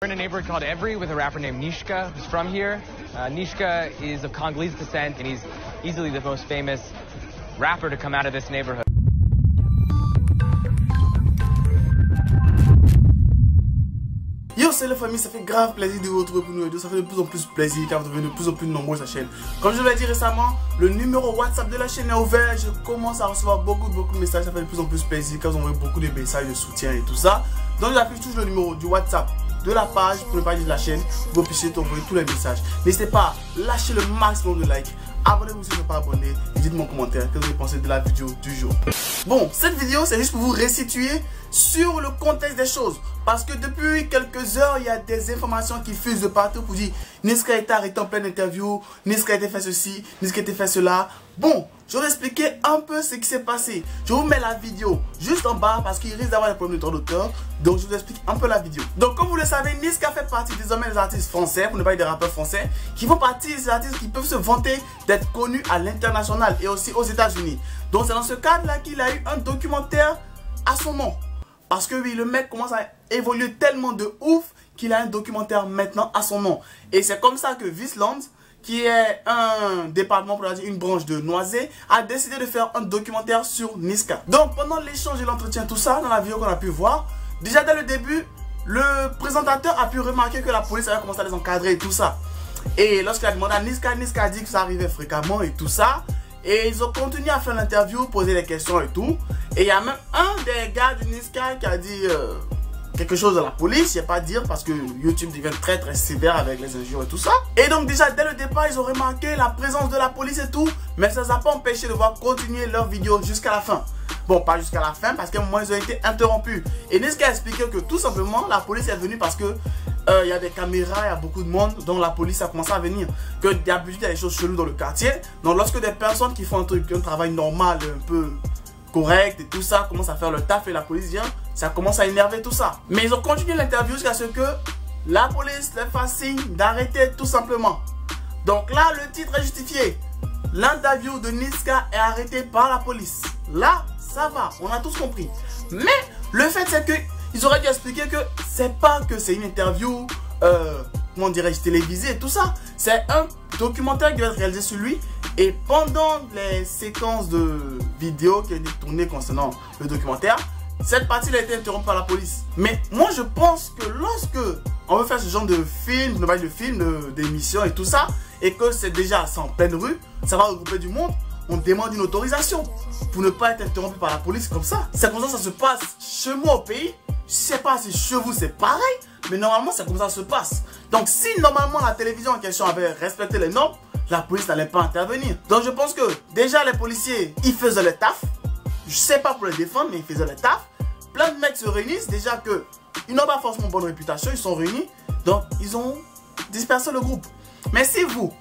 We're in a neighborhood called Evry with a rapper named Nishka, who's from here. Nishka is of Congolese descent, and he's easily the most famous rapper to come out of this neighborhood. Yo, c'est la famille, ça fait grave plaisir de vous retrouver pour nous deux. Ça fait de plus en plus plaisir car vous devenez de plus en plus nombreux sur la chaîne. Comme je vous l'ai dit récemment, le numéro WhatsApp de la chaîne est ouvert. Je commence à recevoir beaucoup de messages. Ça fait de plus en plus plaisir car vous envoyez beaucoup de messages de soutien et tout ça. Donc j'affiche toujours le numéro du WhatsApp de la page pour ne pas dire de la chaîne. Vous puissiez envoyer tous les messages. N'hésitez pas à lâcher le maximum de likes. Abonnez-vous si vous n'êtes pas abonné et dites-moi en commentaire ce que vous avez pensé de la vidéo du jour. Bon, cette vidéo c'est juste pour vous resituer sur le contexte des choses. Parce que depuis quelques heures, il y a des informations qui fusent de partout pour dire Niska a été arrêté en pleine interview, Niska a été fait ceci, Niska a été fait cela. Bon, je vais vous expliquer un peu ce qui s'est passé. Je vous mets la vidéo juste en bas parce qu'il risque d'avoir des problèmes de droit d'auteur. Donc je vous explique un peu la vidéo. Donc comme vous le savez, Niska fait partie désormais des artistes français, pour ne pas dire des rappeurs français, qui font partie des artistes qui peuvent se vanter d'être connus à l'international et aussi aux États-Unis. Donc c'est dans ce cadre-là qu'il a eu un documentaire à son nom. Parce que oui, le mec commence à évoluer tellement de ouf qu'il a un documentaire maintenant à son nom. Et c'est comme ça que Viceland, qui est un département, pour dire une branche de Noisé, a décidé de faire un documentaire sur Niska. Donc pendant l'échange et l'entretien, tout ça, dans la vidéo qu'on a pu voir, déjà dès le début, le présentateur a pu remarquer que la police avait commencé à les encadrer et tout ça. Et lorsqu'il a demandé à Niska, Niska a dit que ça arrivait fréquemment et tout ça. Et ils ont continué à faire l'interview, poser des questions et tout. Et il y a même un des gars du Niska qui a dit quelque chose à la police. Il n'y a pas à dire parce que YouTube devient très sévère avec les injures et tout ça. Et donc déjà dès le départ, ils ont remarqué la présence de la police et tout. Mais ça ne les a pas empêché de voir continuer leur vidéo jusqu'à la fin. Bon, pas jusqu'à la fin parce qu'à un moment ils ont été interrompus. Et Niska a expliqué que tout simplement la police est venue parce que il y a des caméras, il y a beaucoup de monde, donc la police a commencé à venir. Que d'habitude il y a des choses cheloues dans le quartier. Donc lorsque des personnes qui font un travail normal, un peu correct et tout ça, commencent à faire le taf et la police vient, ça commence à énerver tout ça. Mais ils ont continué l'interview jusqu'à ce que la police leur fasse signe d'arrêter tout simplement. Donc là le titre est justifié. L'interview de Niska est arrêtée par la police. Là ça va, on a tous compris. Mais le fait c'est que ils auraient dû expliquer que c'est pas que c'est une interview, comment dirais-je, télévisée et tout ça. C'est un documentaire qui va être réalisé sur lui. Et pendant les séquences de vidéos qui ont été tournées concernant le documentaire, cette partie a été interrompue par la police. Mais moi je pense que lorsque on veut faire ce genre de film, de film, d'émission et tout ça, et que c'est déjà en pleine rue, ça va regrouper du monde, on demande une autorisation pour ne pas être interrompu par la police comme ça. C'est comme ça que ça se passe chez moi au pays. Je sais pas si chez vous c'est pareil, mais normalement c'est comme ça que ça se passe. Donc si normalement la télévision en question avait respecté les normes, la police n'allait pas intervenir. Donc je pense que déjà les policiers, ils faisaient le taf. Je sais pas pour les défendre, mais ils faisaient le taf. Plein de mecs se réunissent, déjà que ils n'ont pas forcément bonne réputation, ils sont réunis. Donc ils ont dispersé le groupe. Mais si vous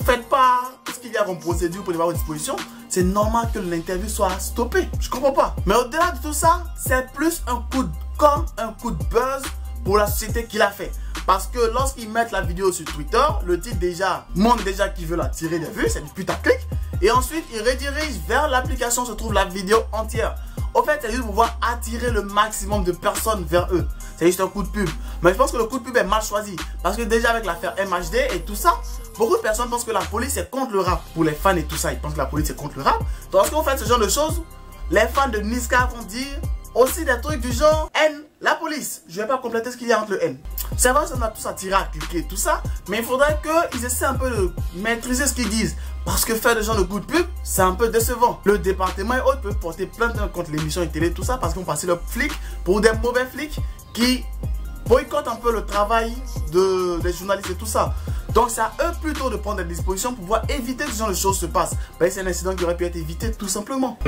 faites pas ce qu'il y a comme procédure pour les avoir à disposition, c'est normal que l'interview soit stoppée. Je comprends pas. Mais au-delà de tout ça, c'est plus un coup de com', un coup de buzz pour la société qu'il a fait. Parce que lorsqu'ils mettent la vidéo sur Twitter, le titre déjà montre déjà qu'ils veulent attirer des vues, c'est du putaclic. Et ensuite, ils redirigent vers l'application où se trouve la vidéo entière. Au fait, c'est juste pour pouvoir attirer le maximum de personnes vers eux. C'est juste un coup de pub. Mais je pense que le coup de pub est mal choisi. Parce que déjà avec l'affaire MHD et tout ça, beaucoup de personnes pensent que la police est contre le rap. Pour les fans et tout ça, ils pensent que la police est contre le rap. Donc lorsque vous faites ce genre de choses, les fans de Niska vont dire aussi des trucs du genre haine, la police. Je vais pas compléter ce qu'il y a entre le haine. C'est vrai, ça m'a tous attiré à cliquer tout ça. Mais il faudrait qu'ils essaient un peu de maîtriser ce qu'ils disent. Parce que faire des gens de coup de pub, c'est un peu décevant. Le département et autres peuvent porter plainte contre l'émission et télé, tout ça, parce qu'ils vont passer leurs flics pour des mauvais flics qui boycottent un peu le travail des journalistes et tout ça. Donc c'est à eux plutôt de prendre des dispositions pour pouvoir éviter que ce genre de choses se passent. Ben, c'est un incident qui aurait pu être évité tout simplement.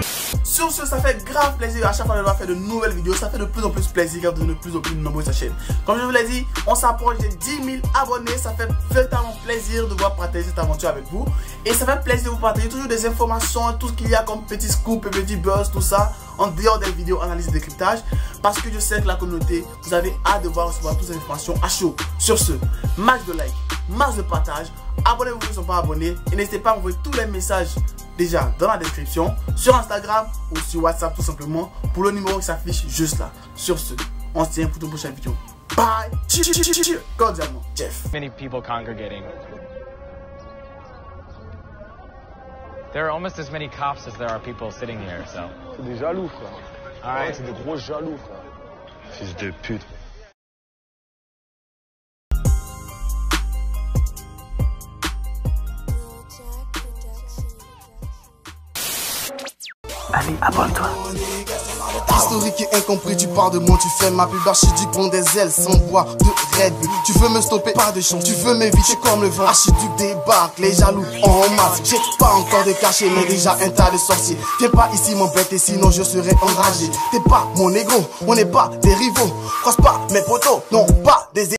Sur ce, ça fait grave plaisir à chaque fois de devoir faire de nouvelles vidéos. Ça fait de plus en plus plaisir car de plus en plus nombreux sur la chaîne. Comme je vous l'ai dit, on s'approche des 10 000 abonnés. Ça fait véritablement plaisir de voir partager cette aventure avec vous. Et ça fait plaisir de vous partager toujours des informations, tout ce qu'il y a comme petits scoops et petits buzz, tout ça, en dehors des vidéos analyse et décryptage. Parce que je sais que la communauté, vous avez hâte de voir recevoir toutes ces informations à chaud. Sur ce, max de likes, max de partage. Abonnez-vous si vous ne sont pas abonnés. Et n'hésitez pas à envoyer tous les messages déjà dans la description, sur Instagram ou sur WhatsApp tout simplement, pour le numéro qui s'affiche juste là. Sur ce, on se tient pour une prochaine vidéo. Bye. Cordialement, Jeff. Many people congregating. There are almost as many cops as there are people sitting here, so. C'est des jaloux, frère. All right. Ouais, c'est des gros jaloux, frère. Fils de pute. Allez, abonne-toi. Historique et incompris, tu parles de moi, tu fais ma pub, archiduc prend des ailes sans bois de Red Bull. Tu veux me stopper, pas de chance, tu veux m'éviter comme le vent. Archiduc débarque, les jaloux en masse. J'ai pas encore de cachet, mais déjà un tas de sorciers. Viens pas ici m'embêter, sinon je serai enragé. T'es pas mon négro, on n'est pas des rivaux. Croise pas mes potos, non pas des